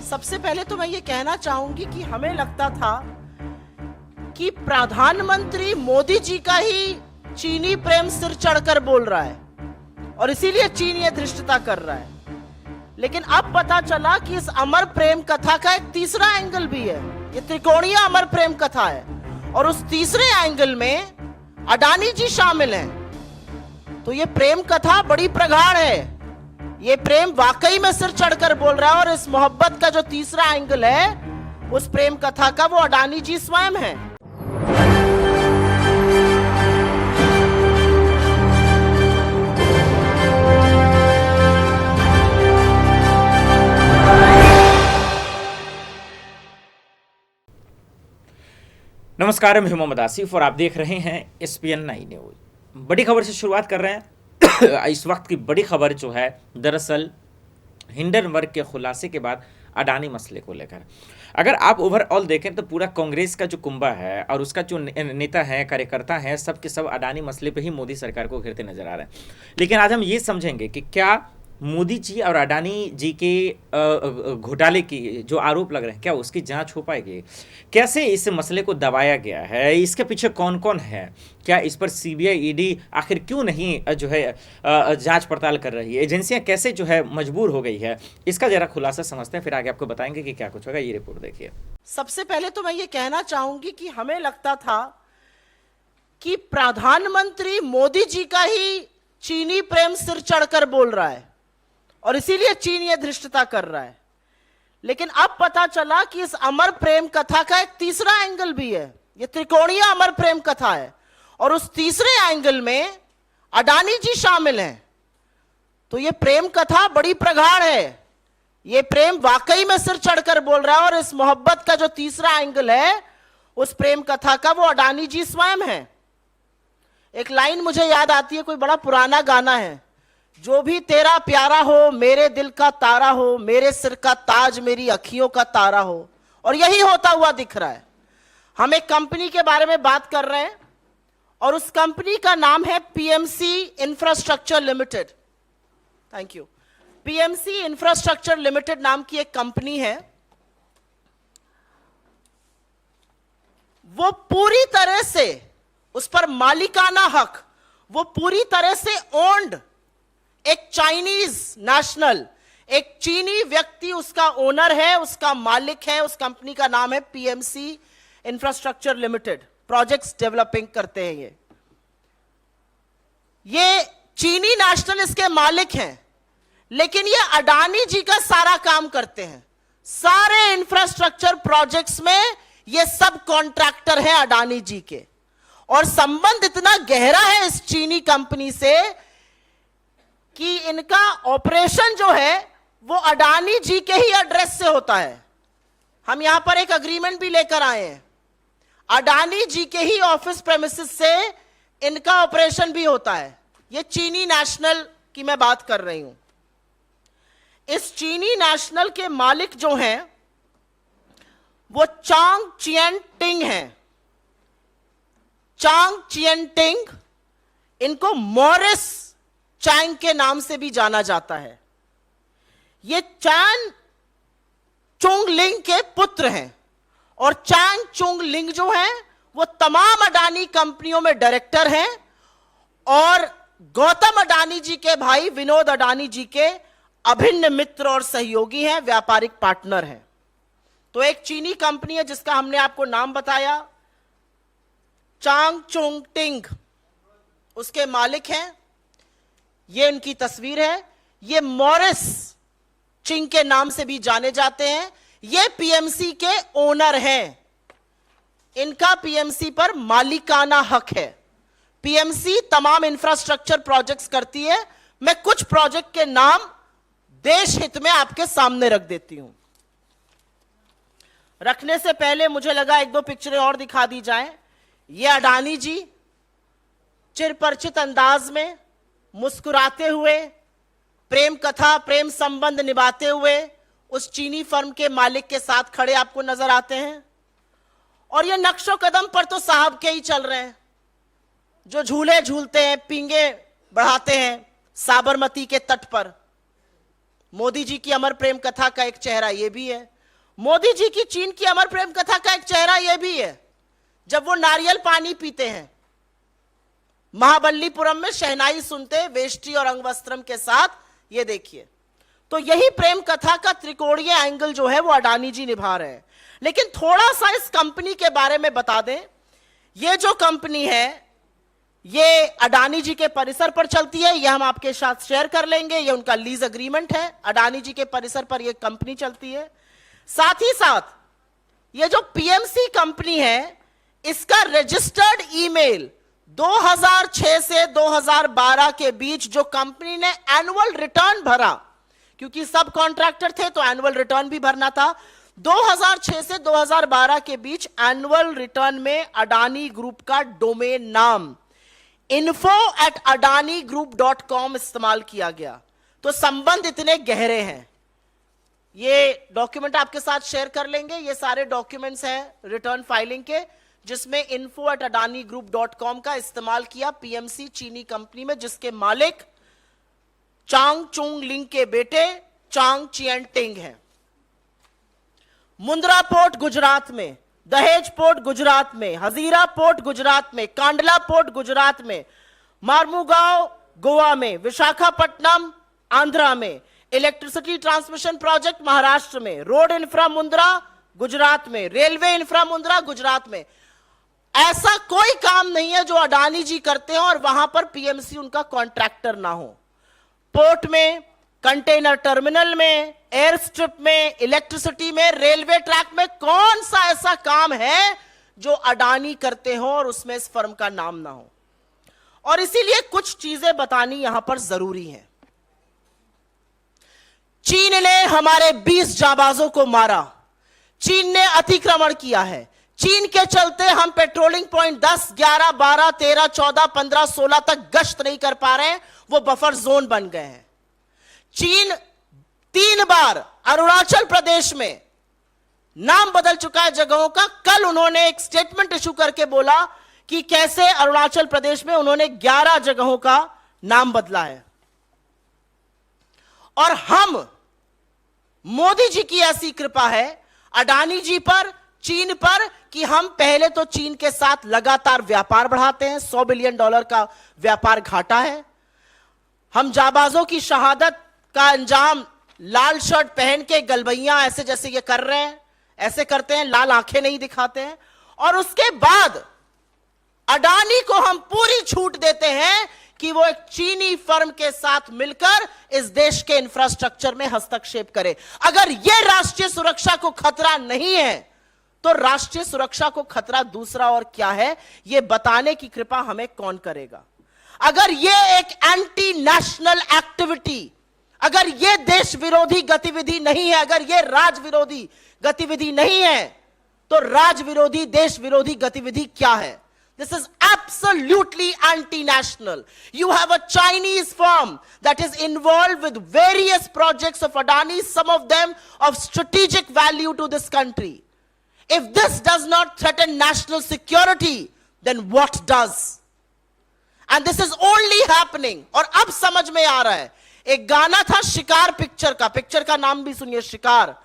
सबसे पहले तो मैं ये कहना चाहूंगी कि हमें लगता था कि प्रधानमंत्री मोदी जी का ही चीनी प्रेम सिर चढ़कर बोल रहा है और इसीलिए चीन ये धृष्टता कर रहा है। लेकिन अब पता चला कि इस अमर प्रेम कथा का एक तीसरा एंगल भी है। ये त्रिकोणीय अमर प्रेम कथा है और उस तीसरे एंगल में अडानी जी शामिल हैं। तो ये प्रेम कथा बड़ी प्रगाढ़ है। ये प्रेम वाकई में सिर चढ़कर बोल रहा है और इस मोहब्बत का जो तीसरा एंगल है उस प्रेम कथा का वो अडानी जी स्वयं है। नमस्कार, मैं मोहम्मद आसिफ और आप देख रहे हैं SPN 9 न्यूज। बड़ी खबर से शुरुआत कर रहे हैं। इस वक्त की बड़ी खबर जो है दरअसल हिंडनबर्ग के खुलासे के बाद अडानी मसले को लेकर। अगर आप ओवरऑल देखें तो पूरा कांग्रेस का जो कुंभा है और उसका जो नेता है, कार्यकर्ता हैं, सब के सब अडानी मसले पे ही मोदी सरकार को घेरते नजर आ रहे हैं। लेकिन आज हम ये समझेंगे कि क्या मोदी जी और अडानी जी के घोटाले की जो आरोप लग रहे हैं क्या उसकी जांच हो पाएगी, कैसे इस मसले को दबाया गया है, इसके पीछे कौन कौन है, क्या इस पर CBI ED आखिर क्यों नहीं जो है जांच पड़ताल कर रही है, एजेंसियां कैसे जो है मजबूर हो गई है, इसका जरा खुलासा समझते हैं, फिर आगे आपको बताएंगे कि क्या कुछ होगा। ये रिपोर्ट देखिए। सबसे पहले तो मैं ये कहना चाहूंगी कि हमें लगता था कि प्रधानमंत्री मोदी जी का ही चीनी प्रेम सिर चढ़कर बोल रहा है और इसीलिए चीन ये धृष्टता कर रहा है। लेकिन अब पता चला कि इस अमर प्रेम कथा का एक तीसरा एंगल भी है। ये त्रिकोणीय अमर प्रेम कथा है और उस तीसरे एंगल में अडानी जी शामिल हैं। तो ये प्रेम कथा बड़ी प्रगाढ़ है। ये प्रेम वाकई में सिर चढ़कर बोल रहा है और इस मोहब्बत का जो तीसरा एंगल है उस प्रेम कथा का वो अडानी जी स्वयं है। एक लाइन मुझे याद आती है, कोई बड़ा पुराना गाना है, जो भी तेरा प्यारा हो, मेरे दिल का तारा हो, मेरे सिर का ताज, मेरी अखियों का तारा हो। और यही होता हुआ दिख रहा है। हम एक कंपनी के बारे में बात कर रहे हैं और उस कंपनी का नाम है PMC infrastructure limited. Thank you. PMC infrastructure limited नाम की एक कंपनी है। वो पूरी तरह से, उस पर मालिकाना हक, वो पूरी तरह से ओन्ड एक चाइनीज नेशनल, एक चीनी व्यक्ति उसका ओनर है, उसका मालिक है। उस कंपनी का नाम है PMC infrastructure limited. Projects developing करते हैं ये चीनी नेशनल इसके मालिक हैं। लेकिन ये अडानी जी का सारा काम करते हैं। सारे इंफ्रास्ट्रक्चर प्रोजेक्ट्स में ये सब कॉन्ट्रैक्टर हैं अडानी जी के। और संबंध इतना गहरा है इस चीनी कंपनी से कि इनका ऑपरेशन जो है वो अडानी जी के ही एड्रेस से होता है। हम यहां पर एक अग्रीमेंट भी लेकर आए हैं। अडानी जी के ही ऑफिस प्रेमिसेस से इनका ऑपरेशन भी होता है। ये चीनी नेशनल की मैं बात कर रही हूं। इस चीनी नेशनल के मालिक जो हैं वो चांग चियन टिंग हैं। चांग चियन टिंग, इनको मॉरिस चैंग के नाम से भी जाना जाता है। ये चैन चुंग लिंग के पुत्र हैं और चैंग चुंग लिंग जो हैं वो तमाम अडानी कंपनियों में डायरेक्टर हैं और गौतम अडानी जी के भाई विनोद अडानी जी के अभिन्न मित्र और सहयोगी हैं, व्यापारिक पार्टनर हैं। तो एक चीनी कंपनी है जिसका हमने आपको नाम बताया, चांग चुंग टिंग, उसके मालिक हैं। ये उनकी तस्वीर है। ये मॉरिस चिंग के नाम से भी जाने जाते हैं। ये PMC के ओनर हैं। इनका PMC पर मालिकाना हक है। PMC तमाम इंफ्रास्ट्रक्चर प्रोजेक्ट्स करती है। मैं कुछ प्रोजेक्ट के नाम देश हित में आपके सामने रख देती हूं। रखने से पहले मुझे लगा एक दो पिक्चरें और दिखा दी जाएं। ये अडानी जी चिरपरिचित अंदाज में मुस्कुराते हुए प्रेम कथा, प्रेम संबंध निभाते हुए उस चीनी फर्म के मालिक के साथ खड़े आपको नजर आते हैं। और ये नक्शो कदम पर तो साहब के ही चल रहे हैं, जो झूले झूलते हैं, पींगे बढ़ाते हैं साबरमती के तट पर। मोदी जी की अमर प्रेम कथा का एक चेहरा ये भी है। मोदी जी की चीन की अमर प्रेम कथा का एक चेहरा यह भी है, जब वो नारियल पानी पीते हैं, महाबलीपुरम में शहनाई सुनते वेष्टी और अंगवस्त्रम के साथ, ये देखिए। तो यही प्रेम कथा का त्रिकोणीय एंगल जो है वो अडानी जी निभा रहे हैं। लेकिन थोड़ा सा इस कंपनी के बारे में बता दें। ये जो कंपनी है ये अडानी जी के परिसर पर चलती है, यह हम आपके साथ शेयर कर लेंगे। ये उनका लीज एग्रीमेंट है, अडानी जी के परिसर पर यह कंपनी चलती है। साथ ही साथ ये जो पीएमसी कंपनी है, इसका रजिस्टर्ड ईमेल 2006 से 2012 के बीच जो कंपनी ने एनुअल रिटर्न भरा, क्योंकि सब कॉन्ट्रैक्टर थे तो एनुअल रिटर्न भी भरना था, 2006 से 2012 के बीच एनुअल रिटर्न में अडानी ग्रुप का डोमेन नाम info@adanigroup.com इस्तेमाल किया गया। तो संबंध इतने गहरे हैं। ये डॉक्यूमेंट आपके साथ शेयर कर लेंगे। ये सारे डॉक्यूमेंट्स हैं रिटर्न फाइलिंग के, जिसमें info@adanigroup.com का इस्तेमाल किया पीएमसी चीनी कंपनी में, जिसके मालिक चांग चुंग लिंग के बेटे चांग चियन टिंग हैं। मुंद्रा पोर्ट गुजरात में, दहेज पोर्ट गुजरात में, हजीरा पोर्ट गुजरात में, कांडला पोर्ट गुजरात में, मारमुगांव गोवा में, विशाखापट्टनम आंध्रा में, इलेक्ट्रिसिटी ट्रांसमिशन प्रोजेक्ट महाराष्ट्र में, रोड इंफ्रा मुंद्रा गुजरात में, रेलवे इंफ्रा मुंद्रा गुजरात में। ऐसा कोई काम नहीं है जो अडानी जी करते हो और वहां पर पीएमसी उनका कॉन्ट्रैक्टर ना हो। पोर्ट में, कंटेनर टर्मिनल में, एयर स्ट्रिप में, इलेक्ट्रिसिटी में, रेलवे ट्रैक में, कौन सा ऐसा काम है जो अडानी करते हो और उसमें इस फर्म का नाम ना हो। और इसीलिए कुछ चीजें बतानी यहां पर जरूरी है। चीन ने हमारे 20 जाबाजों को मारा, चीन ने अतिक्रमण किया है, चीन के चलते हम पेट्रोलिंग पॉइंट 10, 11, 12, 13, 14, 15, 16 तक गश्त नहीं कर पा रहे हैं, वो बफर जोन बन गए हैं। चीन 3 बार अरुणाचल प्रदेश में नाम बदल चुका है जगहों का। कल उन्होंने एक स्टेटमेंट इशू करके बोला कि कैसे अरुणाचल प्रदेश में उन्होंने 11 जगहों का नाम बदला है। और हम, मोदी जी की ऐसी कृपा है अडानी जी पर, चीन पर, कि हम पहले तो चीन के साथ लगातार व्यापार बढ़ाते हैं। $100 बिलियन का व्यापार घाटा है। हम जाबाजों की शहादत का अंजाम लाल शर्ट पहन के गलबैया ऐसे जैसे ये कर रहे हैं, ऐसे करते हैं, लाल आंखें नहीं दिखाते हैं। और उसके बाद अडानी को हम पूरी छूट देते हैं कि वो एक चीनी फर्म के साथ मिलकर इस देश के इंफ्रास्ट्रक्चर में हस्तक्षेप करे। अगर यह राष्ट्रीय सुरक्षा को खतरा नहीं है तो राष्ट्रीय सुरक्षा को खतरा दूसरा और क्या है, यह बताने की कृपा हमें कौन करेगा। अगर यह एक एंटी नेशनल एक्टिविटी, अगर यह देश विरोधी गतिविधि नहीं है, अगर यह राज विरोधी गतिविधि नहीं है, तो राज विरोधी, देश विरोधी गतिविधि क्या है? This is absolutely anti-national. You have a Chinese firm that is involved with various projects of Adani, some of them of strategic value to this country. If this does not threaten national security, then what does? And this is only happening. और अब समझ में आ रहा है। एक गाना था शिकार पिक्चर का नाम भी सुनिए, शिकार।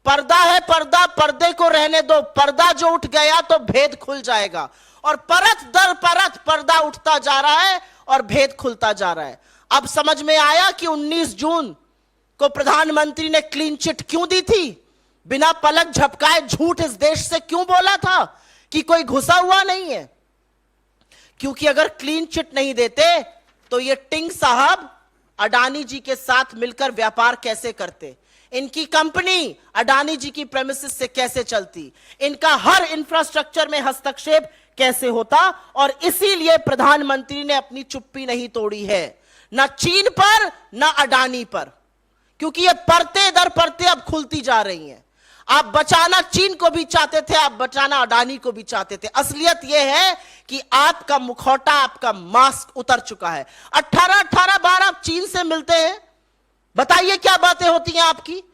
पर्दा है पर्दा, पर्दे को रहने दो, पर्दा जो उठ गया तो भेद खुल जाएगा। और परत दर परत पर्दा उठता जा रहा है और भेद खुलता जा रहा है। अब समझ में आया कि 19 जून को प्रधानमंत्री ने क्लीन चिट क्यों दी थी, बिना पलक झपकाए झूठ इस देश से क्यों बोला था कि कोई घुसा हुआ नहीं है। क्योंकि अगर क्लीन चिट नहीं देते तो ये टिंग साहब अडानी जी के साथ मिलकर व्यापार कैसे करते, इनकी कंपनी अडानी जी की प्रेमिसेस से कैसे चलती, इनका हर इंफ्रास्ट्रक्चर में हस्तक्षेप कैसे होता। और इसीलिए प्रधानमंत्री ने अपनी चुप्पी नहीं तोड़ी है, ना चीन पर ना अडानी पर, क्योंकि ये परतें दर परतें अब खुलती जा रही हैं। आप बचाना चीन को भी चाहते थे, आप बचाना अडानी को भी चाहते थे। असलियत यह है कि आपका मुखौटा, आपका मास्क उतर चुका है। 18 बार आप चीन से मिलते हैं, बताइए क्या बातें होती हैं आपकी।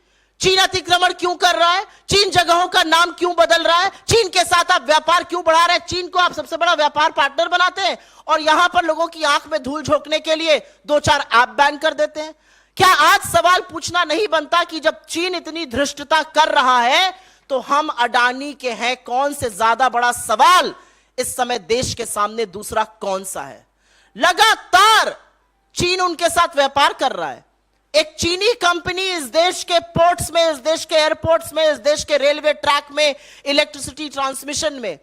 चीन अतिक्रमण क्यों कर रहा है, चीन जगहों का नाम क्यों बदल रहा है, चीन के साथ आप व्यापार क्यों बढ़ा रहे हैं, चीन को आप सबसे बड़ा व्यापार पार्टनर बनाते हैं और यहां पर लोगों की आंख में धूल झोंकने के लिए 2-4 ऐप बैन कर देते हैं। क्या आज सवाल पूछना नहीं बनता कि जब चीन इतनी धृष्टता कर रहा है तो हम अडानी के हैं कौन से ज्यादा बड़ा सवाल इस समय देश के सामने दूसरा कौन सा है। लगातार चीन उनके साथ व्यापार कर रहा है। एक चीनी कंपनी इस देश के पोर्ट्स में, इस देश के एयरपोर्ट्स में, इस देश के रेलवे ट्रैक में, इलेक्ट्रिसिटी ट्रांसमिशन में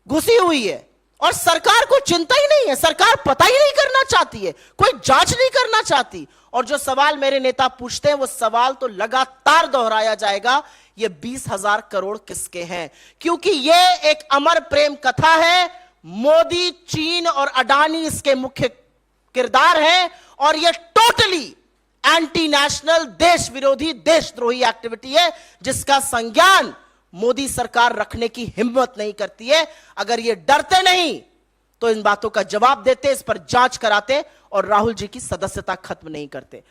घुसी हुई है और सरकार को चिंता ही नहीं है। सरकार पता ही नहीं करना चाहती है, कोई जांच नहीं करना चाहती। और जो सवाल मेरे नेता पूछते हैं वो सवाल तो लगातार दोहराया जाएगा, ये 20,000 करोड़ किसके हैं, क्योंकि ये एक अमर प्रेम कथा है। मोदी, चीन और अडानी इसके मुख्य किरदार हैं और ये टोटली एंटी नेशनल, देश विरोधी, देशद्रोही एक्टिविटी है जिसका संज्ञान मोदी सरकार रखने की हिम्मत नहीं करती है। अगर ये डरते नहीं तो इन बातों का जवाब देते, इस पर जांच कराते और राहुल जी की सदस्यता खत्म नहीं करते।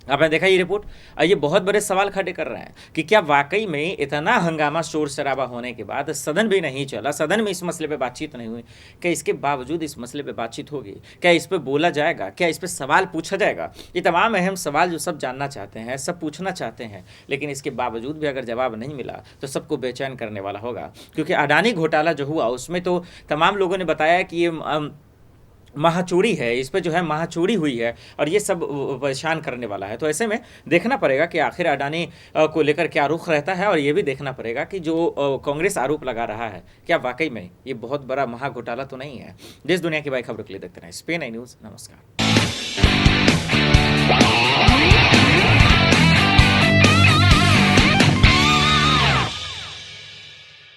आपने देखा ये रिपोर्ट, ये बहुत बड़े सवाल खड़े कर रहे हैं कि क्या वाकई में इतना हंगामा शोर शराबा होने के बाद सदन भी नहीं चला, सदन में इस मसले पे बातचीत नहीं हुई, क्या इसके बावजूद इस मसले पे बातचीत होगी, क्या इस पे बोला जाएगा, क्या इस पे सवाल पूछा जाएगा। ये तमाम अहम सवाल जो सब जानना चाहते हैं, सब पूछना चाहते हैं, लेकिन इसके बावजूद भी अगर जवाब नहीं मिला तो सबको बेचैन करने वाला होगा। क्योंकि अडानी घोटाला जो हुआ उसमें तो तमाम लोगों ने बताया कि ये महाचोरी है, इस पे जो है महाचोरी हुई है और ये सब परेशान करने वाला है। तो ऐसे में देखना पड़ेगा कि आखिर अडानी को लेकर क्या रुख रहता है और ये भी देखना पड़ेगा कि जो कांग्रेस आरोप लगा रहा है क्या वाकई में ये बहुत बड़ा महा घोटाला तो नहीं है। देश दुनिया की बड़ी खबरों के लिए देखते रहें SPN9 न्यूज़। नमस्कार।